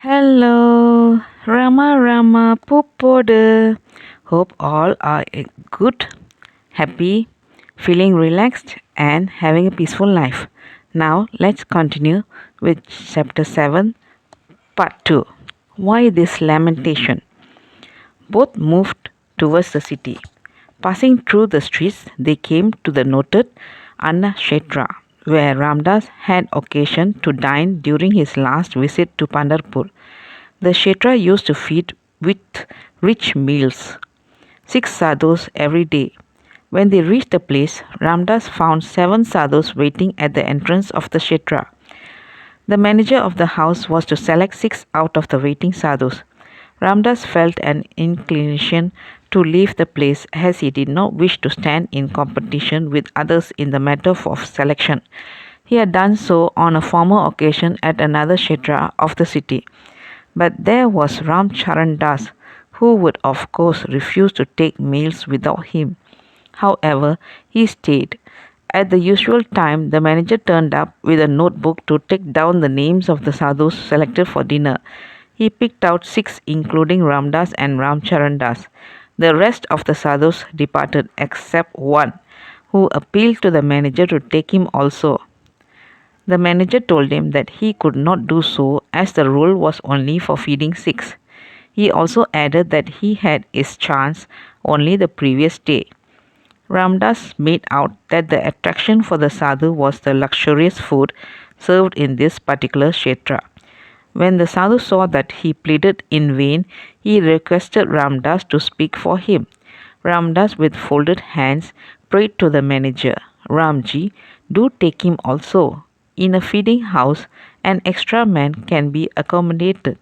Hello, Rama Pupodu. Hope all are good, happy, feeling relaxed, and having a peaceful life. Now, let's continue with chapter 7, part 2. Why this lamentation? Both moved towards the city. Passing through the streets, they came to the noted annakshetra, where Ramdas had occasion to dine during his last visit to Pandharpur. The kshetra used to feed with rich meals, 6 sadhus every day. When they reached the place, Ramdas found 7 sadhus waiting at the entrance of the kshetra. The manager of the house was to select 6 out of the waiting sadhus. Ramdas felt an inclination to leave the place as he did not wish to stand in competition with others in the matter of selection. He had done so on a former occasion at another kshetra of the city. But there was Das, who would of course refuse to take meals without him. However, he stayed. At the usual time, the manager turned up with a notebook to take down the names of the sadhus selected for dinner. He picked out 6, including Ramdas and Das. The rest of the sadhus departed except one, who appealed to the manager to take him also. The manager told him that he could not do so as the rule was only for feeding 6. He also added that he had his chance only the previous day. Ramdas made out that the attraction for the sadhu was the luxurious food served in this particular kshetra. When the sadhu saw that he pleaded in vain, he requested Ramdas to speak for him. Ramdas, with folded hands, prayed to the manager, Ramji, do take him also. In a feeding house, an extra man can be accommodated.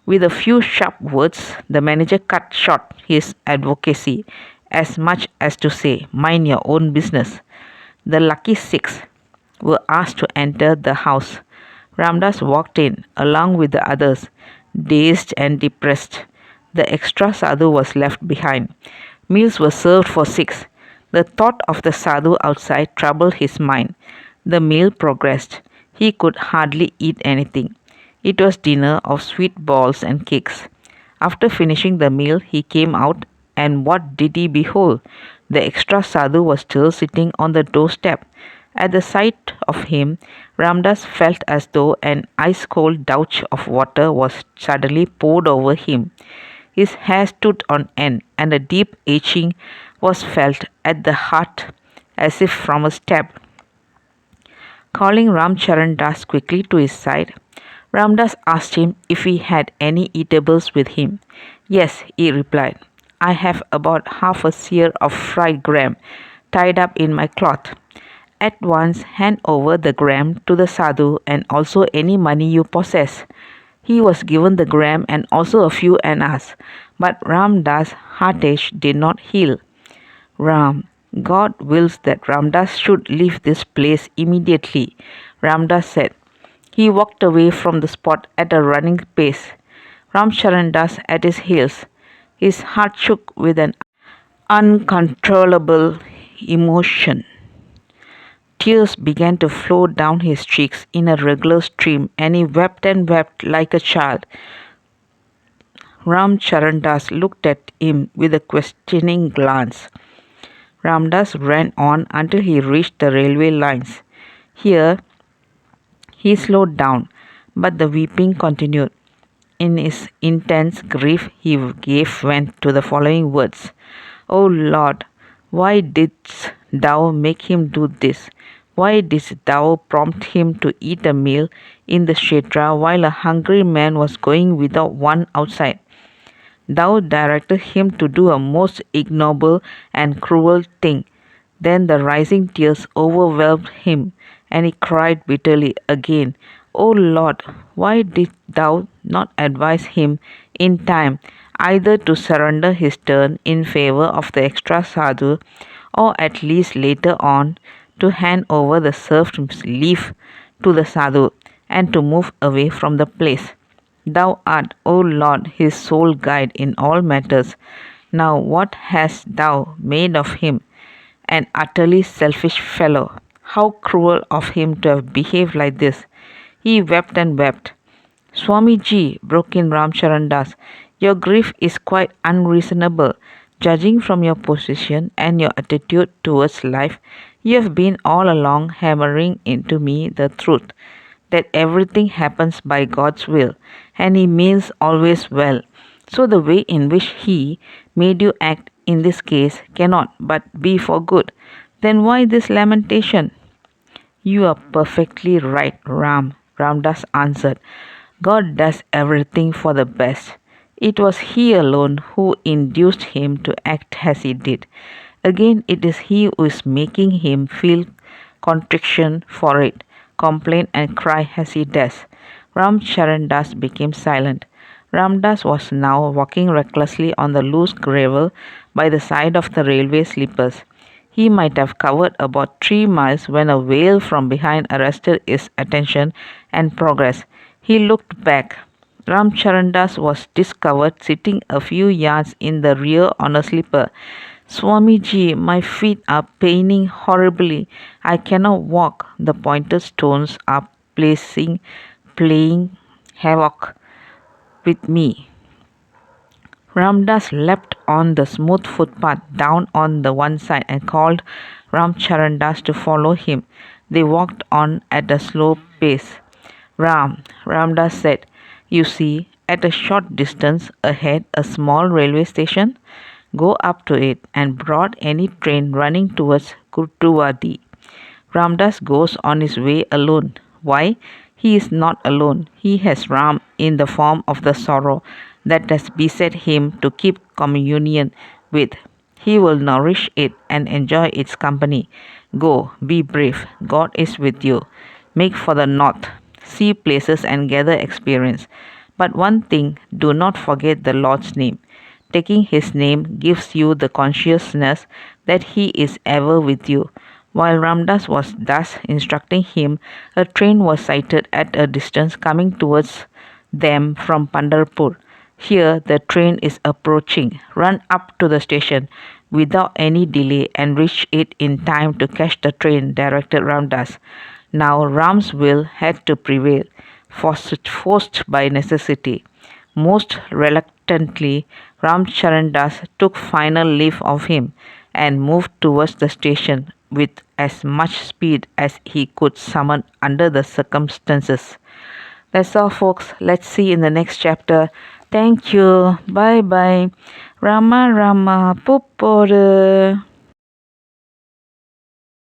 With a few sharp words, the manager cut short his advocacy, as much as to say, mind your own business. The lucky 6 were asked to enter the house. Ramdas walked in, along with the others, dazed and depressed. The extra sadhu was left behind. Meals were served for 6. The thought of the sadhu outside troubled his mind. The meal progressed. He could hardly eat anything. It was dinner of sweet balls and cakes. After finishing the meal, he came out, and what did he behold? The extra sadhu was still sitting on the doorstep. At the sight of him, Ramdas felt as though an ice-cold douche of water was suddenly poured over him. His hair stood on end, and a deep aching was felt at the heart as if from a stab. Calling Das quickly to his side, Ramdas asked him if he had any eatables with him. Yes, he replied. I have about half a seer of fried gram tied up in my cloth. At once hand over the gram to the sadhu and also any money you possess. He was given the gram and also a few annas, but Ramdas' heartache did not heal. Ram, God wills that Ramdas should leave this place immediately, Ramdas said. He walked away from the spot at a running pace, Das at his heels. His heart shook with an uncontrollable emotion. Tears began to flow down his cheeks in a regular stream, and he wept and wept like a child. Das looked at him with a questioning glance. Ramdas ran on until he reached the railway lines. Here, he slowed down, but the weeping continued. In his intense grief, he gave vent to the following words. O Lord, why didst thou make him do this? Why didst thou prompt him to eat a meal in the kshetra while a hungry man was going without one outside? Thou directed him to do a most ignoble and cruel thing. Then the rising tears overwhelmed him, and he cried bitterly again, O Lord, why didst thou not advise him in time either to surrender his turn in favor of the extra sadhu, or at least later on to hand over the served leaf to the sadhu and to move away from the place? Thou art, O Lord, his sole guide in all matters. Now what hast thou made of him? An utterly selfish fellow. How cruel of him to have behaved like this. He wept and wept. Swamiji, broke in Ramcharandas, your grief is quite unreasonable. Judging from your position and your attitude towards life, you have been all along hammering into me the truth that everything happens by God's will, and He means always well. So the way in which He made you act in this case cannot but be for good. Then why this lamentation? You are perfectly right, Ramdas answered. God does everything for the best. It was He alone who induced him to act as he did. Again, it is He who is making him feel contrition for it, complain and cry as he does. Ramcharandas became silent. Ramdas was now walking recklessly on the loose gravel by the side of the railway sleepers. He might have covered about 3 miles when a wail from behind arrested his attention and progress. He looked back. Ramcharandas was discovered sitting a few yards in the rear on a slipper. Swamiji, my feet are paining horribly. I cannot walk. The pointed stones are playing havoc with me. Ramdas leapt on the smooth footpath down on the one side and called Ramcharandas to follow him. They walked on at a slow pace. Ramdas said, you see, at a short distance ahead a small railway station. Go up to it and board any train running towards Kurduwadi. Ramdas goes on his way alone. Why? He is not alone. He has Ram in the form of the sorrow that has beset him to keep communion with. He will nourish it and enjoy its company. Go, be brave. God is with you. Make for the north. See places and gather experience. But one thing, do not forget the Lord's name. Taking His name gives you the consciousness that He is ever with you. While Ramdas was thus instructing him, a train was sighted at a distance coming towards them from Pandharpur. Here the train is approaching. Run up to the station without any delay and reach it in time to catch the train, directed Ramdas. Now Ram's will had to prevail, forced by necessity. Most reluctantly, Ramcharandas took final leave of him and moved towards the station with as much speed as he could summon under the circumstances. That's all, folks. Let's see in the next chapter. Thank you. Bye bye. Rama Rama Puppodu.